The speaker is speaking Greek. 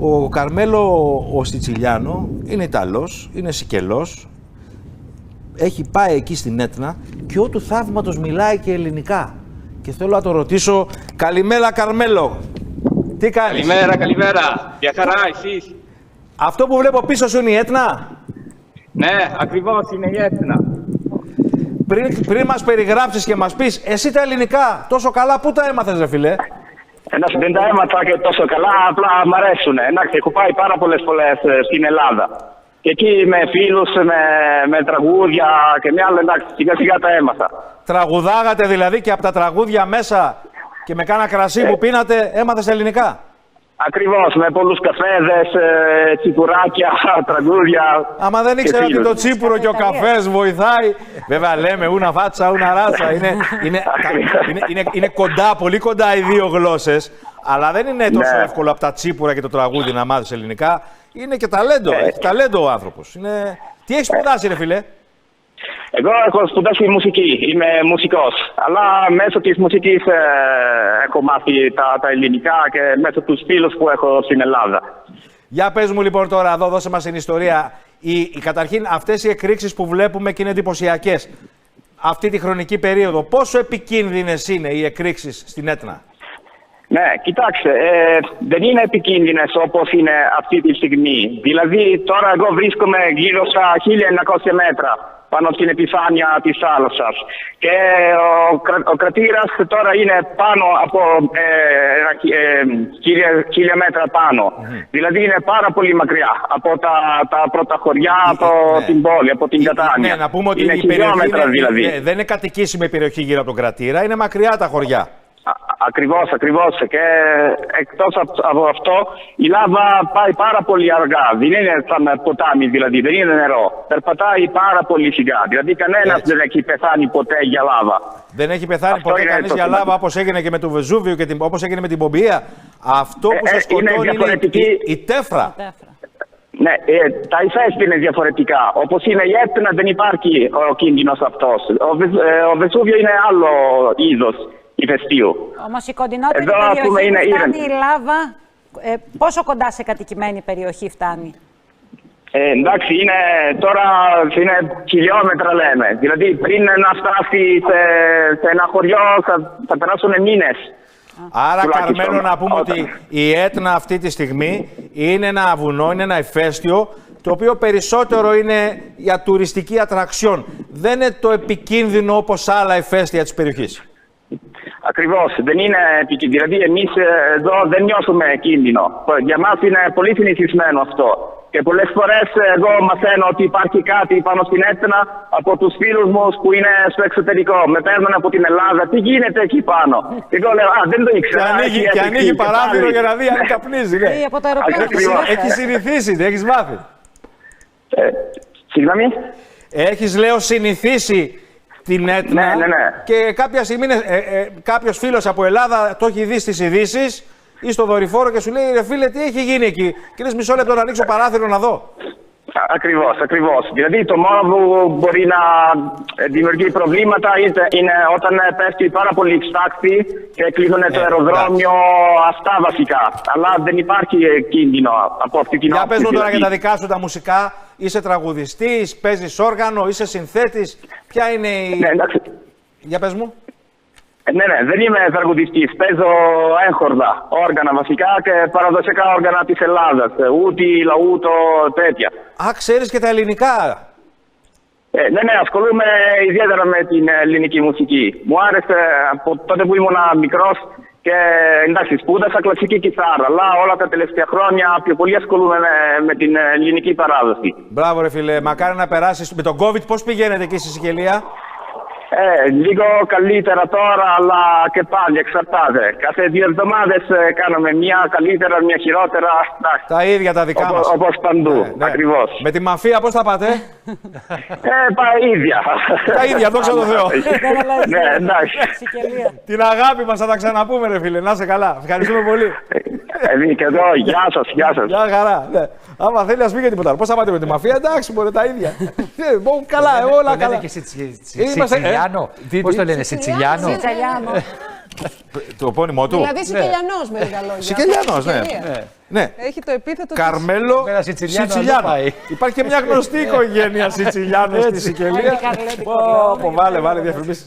Ο Καρμέλο ο Σιτσιλιάνο είναι Ιταλός, είναι Σικελός, έχει πάει εκεί στην Έτνα και ό του θαύματος μιλάει και ελληνικά. Και θέλω να το ρωτήσω, καλημέρα Καρμέλο, τι κάνεις? Καλημέρα, για χαρά, εσείς? Αυτό που βλέπω πίσω σου είναι η Έτνα? Ναι, ακριβώς είναι η Έτνα. Πριν μας περιγράψεις και μας πεις, εσύ τα ελληνικά τόσο καλά, πού τα έμαθες ρε φίλε? Εντάξει, δεν τα έμαθα και τόσο καλά, απλά μ' αρέσουν. Εντάξει, έχω πάει πάρα πολλές φορές στην Ελλάδα. Και εκεί με φίλους, με τραγούδια και με άλλα, εντάξει, σιγά σιγά τα έμαθα. Τραγουδάγατε δηλαδή και από τα τραγούδια μέσα και με κάνα κρασί που πίνατε έμαθες ελληνικά? Ακριβώς, με πολλούς καφέδες, τσιπουράκια, τραγούδια. Άμα δεν ήξερα ότι το τσίπουρο και ο καφές βοηθάει. Βέβαια λέμε ούνα φάτσα, ούνα ράτσα. Είναι κοντά, πολύ κοντά οι δύο γλώσσες. Αλλά δεν είναι τόσο εύκολο από τα τσίπουρα και το τραγούδι να μάθεις ελληνικά. Είναι και ταλέντο, έχει ταλέντο ο άνθρωπος. Τι έχεις σπουδάσει ρε φίλε? Εγώ έχω σπουδάσει μουσική, είμαι μουσικός. Αλλά μέσω της μουσικής έχω μάθει τα ελληνικά και μέσω τους φίλους που έχω στην Ελλάδα. Για πες μου λοιπόν τώρα εδώ, δώσε μας την ιστορία. Καταρχήν αυτές οι εκρήξεις που βλέπουμε και είναι εντυπωσιακές. Αυτή τη χρονική περίοδο, πόσο επικίνδυνες είναι οι εκρήξεις στην Έτνα? Ναι, κοιτάξτε, δεν είναι επικίνδυνες όπως είναι αυτή τη στιγμή. Δηλαδή τώρα εγώ βρίσκομαι γύρω στα 1900 μέτρα πάνω στην επιφάνεια της θάλασσας. Και ο κρατήρας τώρα είναι πάνω από 1000 μέτρα πάνω. Δηλαδή είναι πάρα πολύ μακριά από τα πρώτα χωριά, από την πόλη, από την Κατάνια. Ναι, να πούμε ότι είναι η περιοχή δηλαδή. δεν είναι κατοικήσιμη η περιοχή γύρω από τον κρατήρα, είναι μακριά τα χωριά. Ακριβώς. Και εκτός από αυτό, η λάβα πάει πάρα πολύ αργά. Δεν είναι σαν ποτάμι, δηλαδή, δεν είναι νερό. Περπατάει πάρα πολύ σιγά. Δηλαδή, κανένας δεν έχει πεθάνει ποτέ για λάβα. Δεν έχει πεθάνει ποτέ κανείς για λάβα, όπως έγινε και με το Βεζούβιο και όπως έγινε με την Πομπία. Αυτό που σε σκοτώνει είναι η τέφρα. Ναι, τα ηφαίστεια είναι διαφορετικά. Όπως είναι η Έτνα, δεν υπάρχει ο κίνδυνος αυτός. Ο Βεζούβιο είναι άλλο είδος ηφαιστείου. Όμως η κοντινότερη περιοχή που φτάνει η λάβα, πόσο κοντά σε κατοικημένη περιοχή φτάνει? Εντάξει, τώρα είναι χιλιόμετρα λέμε. Δηλαδή πριν να φτάσει σε ένα χωριό θα περάσουν μήνες. Άρα Καρμένο να πούμε ότι η Έτνα αυτή τη στιγμή είναι ένα βουνό, είναι ένα ηφαίστειο το οποίο περισσότερο είναι για τουριστική ατραξιόν. Δεν είναι το επικίνδυνο όπως άλλα ηφαίστεια της περιοχής. Ακριβώς, δεν είναι επικίνδυνο. Δηλαδή εμείς εδώ δεν νιώθουμε κίνδυνο. Για μας είναι πολύ συνηθισμένο αυτό. Και πολλές φορές εγώ μαθαίνω ότι υπάρχει κάτι πάνω στην Έτνα από τους φίλους μου που είναι στο εξωτερικό. Με παίρνουν από την Ελλάδα. Τι γίνεται εκεί πάνω? Και εγώ λέω, δεν το ήξερα. Και ανοίγει παράθυρο για να δει αν καπνίζει. Έχεις συνηθίσει, δεν έχεις μάθει? Συγγνώμη. Έχεις, λέω, συνηθίσει την Έτνα. Ναι. Και κάποια στιγμή κάποιος φίλος από Ελλάδα το έχει δει στις ειδήσεις ή στο δορυφόρο και σου λέει, ρε φίλε, τι έχει γίνει εκεί? Και λες, μισό λεπτό να ανοίξω παράθυρο να δω. Ακριβώς. Δηλαδή το μόνο που μπορεί να δημιουργεί προβλήματα είναι όταν πέφτει πάρα πολύ στάχτη και κλείνουν το αεροδρόμιο, αυτά βασικά. Αλλά δεν υπάρχει κίνδυνο από αυτή την όψη. Για πες μου τώρα για τα δικά σου τα μουσικά. Είσαι τραγουδιστής, παίζεις όργανο, είσαι συνθέτης. Ποια είναι η... Ναι, εντάξει. Για πες μου. Ναι, δεν είμαι τραγουδιστής. Παίζω έγχορδα, όργανα βασικά και παραδοσιακά όργανα της Ελλάδας. Ούτι, λαούτο, τέτοια. Α, ξέρεις και τα ελληνικά. Ναι, ασχολούμαι ιδιαίτερα με την ελληνική μουσική. Μου άρεσε από τότε που ήμουν μικρός και εντάξει, σπούδασα κλασική κιθάρα. Αλλά όλα τα τελευταία χρόνια πιο πολύ ασχολούμαι με την ελληνική παράδοση. Μπράβο, ρε φίλε. Μακάρι να περάσεις. Με τον COVID, πώς πηγαίνετε εκεί στη Σικελία? Λίγο καλύτερα τώρα, αλλά και πάλι εξαρτάται. Κάθε 2 εβδομάδες κάναμε μια καλύτερα, μια χειρότερα. Τα ίδια τα δικά μας. Όπως παντού, ακριβώς. Με τη μαφία πώς θα πάτε? ίδια. Τα ίδια, δόξα τω Θεώ. Ναι, εντάξει. Την αγάπη μας θα τα ξαναπούμε, ρε φίλε. Να είσαι καλά. Ευχαριστούμε πολύ. Και εδώ, γεια σας. Γεια χαρά. Άμα θέλει, ας πήγε τίποτα. Πώς θα πάτε με τη μαφία? Εντάξει, μπορεί τα ίδια. Καλά, όλα καλά. Σιτσιλιάνο. Πώς το λένε, Σιτσιλιάνο? Το επώνυμό του. Δηλαδή Σικελιανός με λίγα λόγια. Σικελιανός, ναι. Έχει το επίθετο Καρμέλο Σιτσιλιάνο. Υπάρχει και μια γνωστή οικογένεια Σιτσιλιάνο στη Σικελία. Βάλε διαφημίσεις.